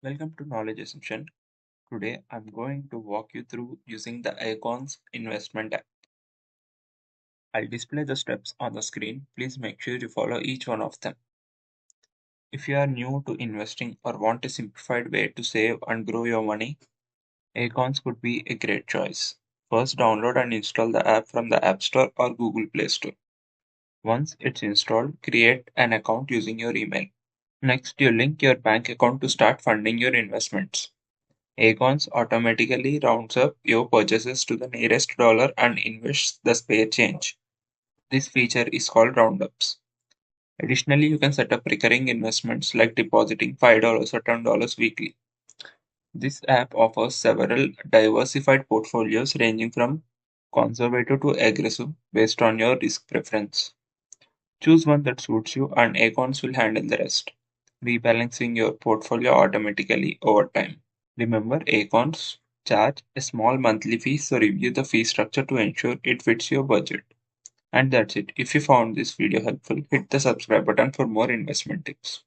Welcome to Knowledge Assumption. Today I'm going to walk you through using the Acorns investment app. I'll display the steps on the screen. Please make sure you follow each one of them. If you are new to investing or want a simplified way to save and grow your money, Acorns could be a great choice. First, download and install the app from the App Store or Google Play Store. Once it's installed, create an account using your email. Next, you link your bank account to start funding your investments. Acorns automatically rounds up your purchases to the nearest dollar and invests the spare change. This feature is called roundups. Additionally, you can set up recurring investments like depositing $5 or $10 weekly. This app offers several diversified portfolios ranging from conservative to aggressive based on your risk preference. Choose one that suits you and Acorns will handle the rest, rebalancing your portfolio automatically over time. Remember, Acorns charge a small monthly fee, so review the fee structure to ensure it fits your budget. And that's it. If you found this video helpful, hit the subscribe button for more investment tips.